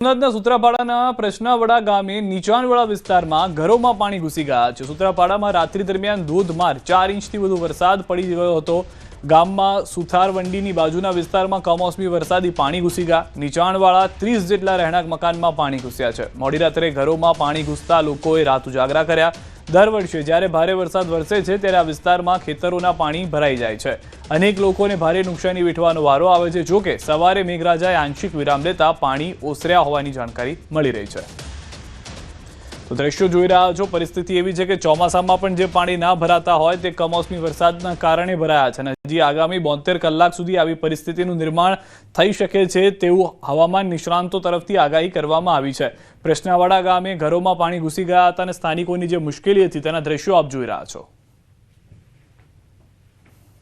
સોમનાથના સૂત્રાપાડાના પ્રશ્નાવડા ગામે નીચાણવાળા વિસ્તારમાં ઘરોમાં પાણી ઘૂસી ગયા છે। સૂત્રાપાડામાં રાત્રિ દરમિયાન ધોધમાર 4 ઇંચથી વધુ વરસાદ પડી ગયો હતો। ગામમાં સુથારવંડીની બાજુના વિસ્તારમાં કમોસમી વરસાદી પાણી ઘૂસી ગયા। નીચાણવાળા 30 જેટલા રહેણાંક મકાનમાં પાણી ઘૂસ્યા છે। મોડી રાત્રે ઘરોમાં પાણી ઘૂસતા લોકોએ રાત ઉજાગરા કર્યા। દર વર્ષે જ્યારે ભારે વરસાદ વરસે છે ત્યારે આ વિસ્તારમાં ખેતરોના પાણી ભરાઈ જાય છે। અનેક લોકોને ભારે નુકસાની વેઠવાનો વારો આવે છે। જો કે સવારે મેઘરાજાએ આંશિક વિરામ લેતા પાણી ઓસર્યા હોવાની જાણકારી મળી રહી છે। તો દ્રશ્યો જોઈ રહ્યા છો, પરિસ્થિતિ એવી છે કે ચોમાસામાં પણ જે પાણી ના ભરાતા હોય તે કમોસમી વરસાદના કારણે ભરાયા છે અને હજી આગામી 72 કલાક સુધી આવી પરિસ્થિતિનું નિર્માણ થઈ શકે છે તેવું હવામાન નિષ્ણાંતો તરફથી આગાહી કરવામાં આવી છે। પ્રશ્નાવાડા ગામે ઘરોમાં પાણી ઘૂસી ગયા હતા અને સ્થાનિકોની જે મુશ્કેલી હતી તેના દ્રશ્યો આપ જોઈ રહ્યા છો।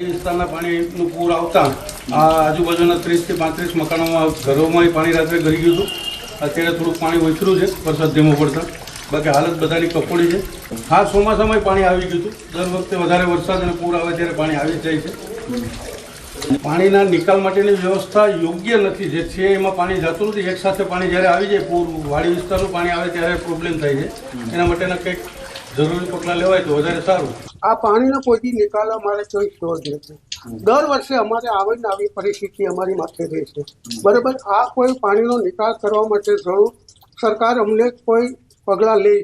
વિસ્તારના પાણીનું પૂર આવતા આજુબાજુના 30 થી 35 મકાનોમાં ઘરોમાં પાણી રાત્રે ગળી ગયું હતું। અત્યારે થોડુંક પાણી ઓછરું છે વરસાદ ધીમો પડતા, બાકી હાલત બધાની કફોડી છે। હા, ચોમાસામાં પાણી આવી ગયું હતું। દર વખતે વધારે વરસાદ અને પૂર આવે ત્યારે પાણી આવી જાય છે। પાણીના નિકાલ માટેની વ્યવસ્થા યોગ્ય નથી, જે છે એમાં પાણી જતું નથી। એકસાથે પાણી જ્યારે આવી જાય, પૂર વાડી વિસ્તારનું પાણી આવે ત્યારે પ્રોબ્લેમ થાય છે। એના માટેના કંઈક જરૂરી પગલાં લેવાય તો વધારે સારું। આ પાણીનો કોઈ નિકાલ અમારે કોઈ સ્ટોર નથી। દર વર્ષે અમારે આવીને આવી પરિસ્થિતિ અમારી માથે રહે છે, બરાબર। આ કોઈ પાણીનો નિકાલ કરવા માટે જરૂર સરકાર અમને કોઈ પગલાં લે,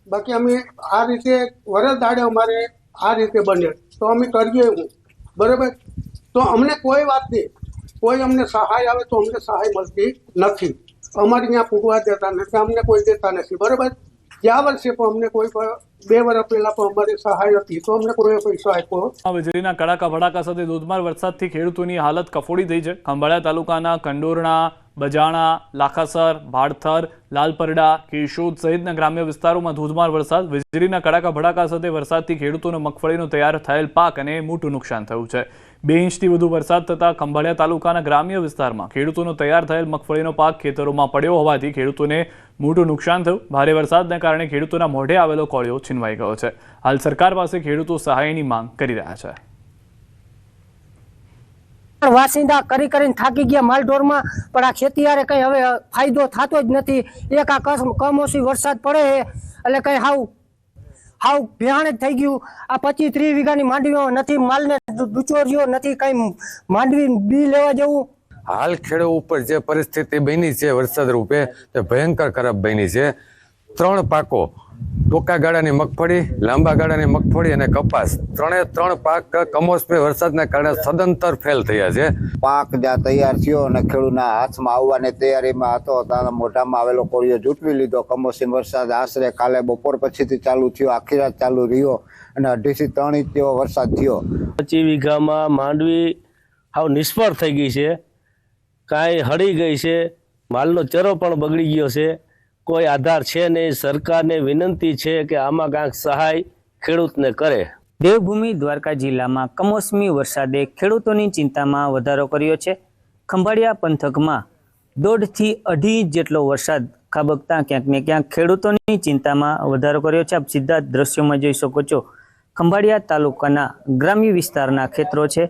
બાકી અમે આ રીતે વરસ દાડે અમારે આ રીતે બને તો અમે કરીએ હું, બરાબર। તો અમને કોઈ વાત નહીં, કોઈ અમને સહાય આવે તો અમને સહાય મળતી નથી। અમારે ત્યાં પૂગવા દેતા નથી, અમને કોઈ દેતા નથી, બરાબર। ગયા વર્ષે પણ અમને કોઈ 2 વર્ષ પહેલા પણ અમારી સહાય હતી તો અમને કોઈ પૈસા આપ્યો। વીજળીના કડાકા ભડાકા સાથે ધોધમાર વરસાદથી ખેડૂતોની હાલત કફોડી થઈ છે। ખંભાળિયા તાલુકાના કંડોરણા, બજાણા, લાખાસર, ભાડથર, લાલપરડા, કેશોદ સહિતના ગ્રામ્ય વિસ્તારોમાં ધોધમાર વરસાદ, વીજળીના કડાકા ભડાકા સાથે વરસાદથી ખેડૂતોનો મગફળીનો તૈયાર થયેલ પાક અને મોટું નુકસાન થયું છે। 2 ઇંચથી વધુ વરસાદ થતાં ખંભાળિયા તાલુકાના ગ્રામ્ય વિસ્તારમાં ખેડૂતોનો તૈયાર થયેલ મગફળીનો પાક ખેતરોમાં પડ્યો હોવાથી ખેડૂતોને મોટું નુકસાન થયું। ભારે વરસાદને કારણે ખેડૂતોના મોઢે આવેલો કોળિયો છીનવાઈ ગયો છે। હાલ સરકાર પાસે ખેડૂતો સહાયની માંગ કરી રહ્યા છે। વાસિંદા કરી કરીને થાકી ગયા માલઢોરમાં, પણ આ ખેતીયારે કઈ હવે ફાયદો થતો જ નથી। એક આ કમોસમી વરસાદ પડે એટલે કઈ હાવ ભેહાણ જ થઈ ગયું। આ 25-30 વીઘાની માંડવીઓ નથી, માલને ડૂચોર્યો નથી, કઈ માંડવી બી લેવા જવું। હાલ ખેડૂત ઉપર જે પરિસ્થિતિ બની છે વરસાદ રૂપે તે ભયંકર ખરાબ બની છે। 3 પાકો, ટૂંકા ગાળાની મગફળી, લાંબા ગાળાની મગફળી અને કપાસ, 3 પાક કમોસમી વરસાદના કારણે સદંતર ફેલ થયા છે। પાક જ્યાં તૈયાર થયો અને ખેડૂતના હાથમાં આવવાની તૈયારીમાં હતો ત્યાં મોઢામાં આવેલો કોળિયો જૂટવી લીધો। કમોસમી વરસાદ આશરે કાલે બપોર પછીથી ચાલુ થયો, આખી રાત ચાલુ રહ્યો અને 2.5 થી 3 ઇંચ જેવો વરસાદ થયો। 25 વીઘામાં માંડવી હાવ નિષ્ફળ થઈ ગઈ છે, કાંઈ હળી ગઈ છે, માલનો ચરો પણ બગડી ગયો છે, કોઈ આધાર છે નહીં। સરકારને વિનંતી છે કે આમાં કાંઈક સહાય ખેડૂતને કરે। દેવભૂમિ દ્વારકા જિલ્લામાં કમોસમી વરસાદે ખેડૂતોની ચિંતામાં વધારો કર્યો છે। ખંભાળિયા પંથકમાં 1.5 થી 2.5 ઇંચ જેટલો વરસાદ ખાબકતા ક્યાંક ને ક્યાંક ખેડૂતોની ચિંતામાં વધારો કર્યો છે। આપ સીધા દ્રશ્યોમાં જોઈ શકો છો, ખંભાળિયા તાલુકાના ગ્રામ્ય વિસ્તારના ખેતરો છે।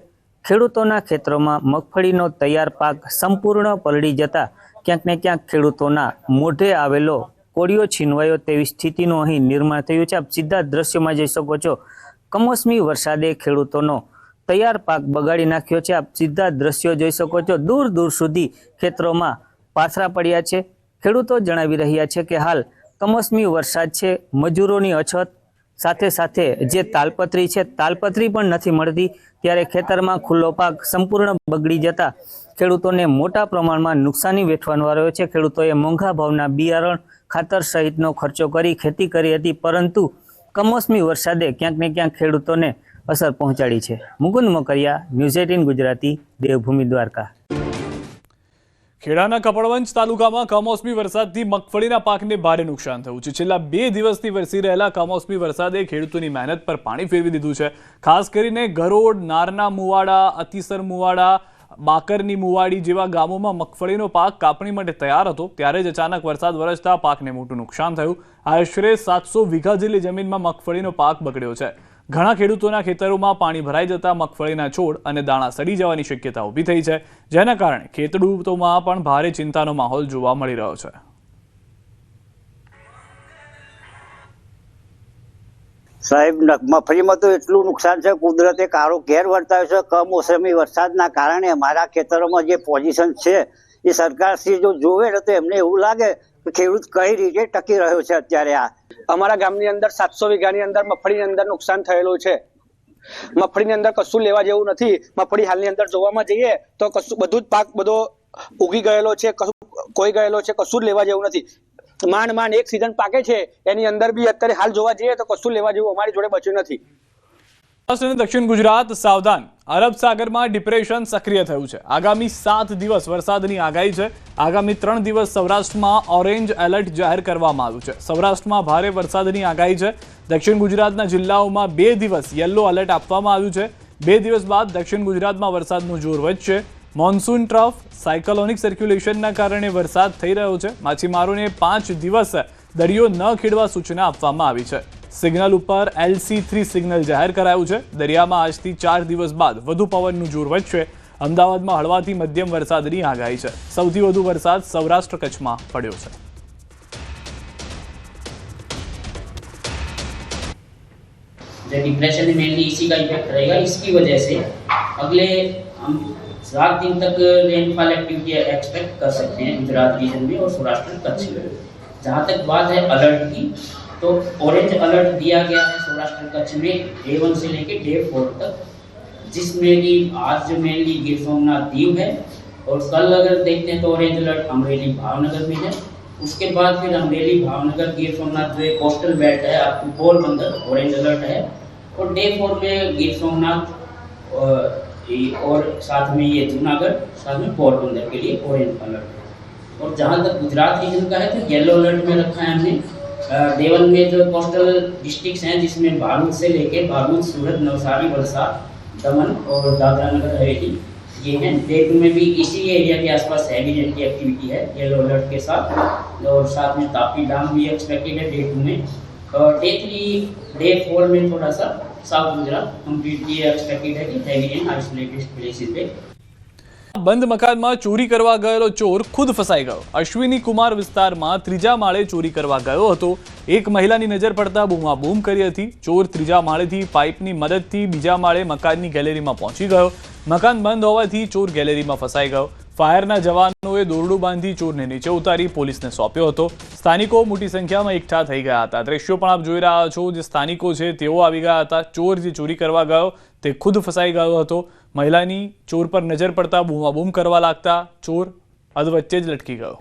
ખેડૂતોના ખેતરોમાં મગફળીનો તૈયાર પાક સંપૂર્ણ પલળી જતા ક્યાંક ને ક્યાંક ખેડૂતોના મોઢે આવેલો કોળિયો છીનવાયો તેવી સ્થિતિનું અહીં નિર્માણ થયું છે। આપ સીધા દ્રશ્યોમાં જોઈ શકો છો, કમોસમી વરસાદે ખેડૂતોનો તૈયાર પાક બગાડી નાખ્યો છે। આપ સીધા દ્રશ્યો જોઈ શકો છો, દૂર દૂર સુધી ખેતરોમાં પાથરા પડ્યા છે। ખેડૂતો જણાવી રહ્યા છે કે હાલ કમોસમી વરસાદ છે, મજૂરોની અછત, સાથે સાથે જે તાલપત્રી છે તાલપત્રી પણ નથી મળતી, ત્યારે ખેતરમાં ખુલ્લો પાક સંપૂર્ણ બગડી જતા ખેડૂતોને મોટા પ્રમાણમાં નુકસાની વેઠવાનો રહ્યો છે। ખેડૂતોએ મોંઘા ભાવના બિયારણ, ખાતર સહિતનો ખર્ચો કરી ખેતી કરી હતી, પરંતુ કમોસમી વરસાદે ક્યાંક ને ક્યાંક ખેડૂતોને અસર પહોંચાડી છે। મુકુંદ મકરિયા, ન્યૂઝ 18 ગુજરાતી, દેવભૂમિ દ્વારકા। ખેડાના કપડવંજ તાલુકામાં કમોસમી વરસાદથી મગફળીના પાકને ભારે નુકસાન થયું છે। છેલ્લા 2 દિવસથી વરસી રહેલા કમોસમી વરસાદે ખેડૂતોની મહેનત પર પાણી ફેરવી દીધું છે। ખાસ કરીને ગરોડ, નારના મુવાડા, અતિસર મુવાડા, બાકરની મુવાડી જેવા ગામોમાં મગફળીનો પાક કાપણી માટે તૈયાર હતો ત્યારે જ અચાનક વરસાદ વરસતા પાકને મોટું નુકસાન થયું। આશરે 700 વીઘા જેટલી જમીનમાં મગફળીનો પાક બગડ્યો છે। ઘણા ખેડૂતોના ખેતરોમાં પાણી ભરાઈ જતા મગફળીના છોડ અને દાણા સડી જવાની શક્યતા ઊભી થઈ છે, જેના કારણે ખેડૂતોમાં પણ ભારે ચિંતાનો માહોલ જોવા મળી રહ્યો છે. સાહેબ, મગફળીમાં તો એટલું નુકસાન છે, કુદરતે કાળો ઘેર વર્તાયો છે. કમોસમી વરસાદના કારણે અમારા ખેતરોમાં જે પોઝિશન છે એ સરકારશ્રી જો જોવે ને તો એમને એવું લાગે કે ખેડૂત કઈ રીતે ટકી રહ્યો છે. અત્યારે આ અમારા ગામની અંદર 700 વીઘાની અંદર મગફળીની અંદર નુકસાન થયેલું છે. મગફળીની અંદર કશું લેવા જેવું નથી. મગફળી હાલની અંદર જોવામાં જઈએ તો કશું બધું જ પાક બધો ઉગી ગયેલો છે, કોઈ ગયેલો છે, કશું જ લેવા જેવું નથી. માંડ એક સીઝન પાકે છે, એની અંદર બી અત્યારે હાલ જોવા જઈએ તો કશું લેવા જેવું અમારી જોડે બચ્યું નથી. દક્ષિણ ગુજરાત સાવધાન, અરબ સાગરમાં ડિપ્રેશન સક્રિય થયું છે. આગામી 7 દિવસ વરસાદની આગાહી છે. આગામી 3 દિવસ સૌરાષ્ટ્રમાં ઓરેન્જ એલર્ટ જાહેર કરવામાં આવ્યું છે. સૌરાષ્ટ્રમાં ભારે વરસાદની આગાહી છે. દક્ષિણ ગુજરાતના જિલ્લાઓમાં 2 દિવસ યલો એલર્ટ આપવામાં આવ્યું છે. 2 દિવસ બાદ દક્ષિણ ગુજરાતમાં વરસાદનું જોર વધશે. મોન્સૂન ટ્રફ સાયક્લોનિક સર્ક્યુલેશનના કારણે વરસાદ થઈ રહ્યો છે. માછીમારોને 5 દિવસ દરિયો ન ખેડવા સૂચના આપવામાં આવી છે. સિગ્નલ ઉપર LC3 સિગ્નલ જાહેર કરાયું છે. દરિયામાં આજથી 4 દિવસ બાદ વધુ પવનનું જોર વધશે. અમદાવાદમાં હળવાથી મધ્યમ વરસાદની આગાહી છે. સૌથી વધુ વરસાદ સૌરાષ્ટ્ર કચ્છમાં પડ્યો છે. डिप्रेशन में मेनली इसी का इफेक्ट रहेगा. इसकी वजह से अगले हम 7 दिन तक रेनफॉल एक्टिविटी एक्सपेक्ट कर सकते हैं गुजरात रीजन में और सौराष्ट्र कच्छ में. जहाँ तक बात है अलर्ट की, तो ऑरेंज अलर्ट दिया गया है सौराष्ट्र कच्छ में Day 1 से लेके Day 4 तक, जिसमें कि आज जो मेनली गिर सोमनाथ दीव है और कल अगर देखते हैं तो ऑरेंज अलर्ट अमरेली भावनगर में है. उसके बाद फिर अमरेली भावनगर गिर सोमनाथ जो कोस्टल बेल्ट है आपको पोरबंदर ऑरेंज अलर्ट है. और Day 4 में गिर सोमनाथ और साथ में ये जूनागढ़, साथ में पोरबंदर के लिए ऑरेंज अलर्ट है. और जहाँ तक गुजरात रीजन का है तो येलो अलर्ट में रखा है हमने. Day 1 में जो कोस्टल डिस्ट्रिक्ट्स हैं जिसमें भालूद से लेके भालूद, सूरत, नवसारी, वलसाड, दमन और दादरा नगर हवेली ये हैं. Day 2 में भी इसी एरिया के आसपास हैवी रेन की एक्टिविटी है येलो अलर्ट के साथ. और साथ में तापी डाम भी एक्सपेक्टेड है Day 2 में. Day 3, Day 4 में थोड़ा सा साउथ गुजरात कम्प्लीटली एक्सपेक्टेड है कि हैवी रेन आइसोलेटेड प्लेसेस पे. બંધ મકાનમાં ચોરી કરવા ગયેલો ચોર ખુદ ફસાઈ ગયો. અશ્વિની કુમાર વિસ્તારમાં 3જા માળે ચોરી કરવા ગયો હતો. એક મહિલાની નજર પડતા બૂમાબૂમ કરી હતી. ચોર 3જા માળેથી પાઇપની મદદથી બીજા માળે મકાનની ગેલેરીમાં પહોંચી ગયો. મકાન બંધ હોવાથી ચોર ગેલેરીમાં ફસાઈ ગયો. ફાયરના જવાનોએ દોરડું બાંધી ચોરને નીચે ઉતારી પોલીસને સોંપ્યો હતો. સ્થાનિકો મોટી સંખ્યામાં એકઠા થઈ ગયા હતા. દ્રશ્યો પણ આપ જોઈ રહ્યા છો. જે સ્થાનિકો છે તેઓ આવી ગયા હતા. ચોર જે ચોરી કરવા ગયો તે ખુદ ફસાઈ ગયો હતો. મહિલાની ચોર પર નજર પડતા બૂમાબૂમ કરવા લાગતા ચોર અધવચ્ચે જ લટકી ગયો.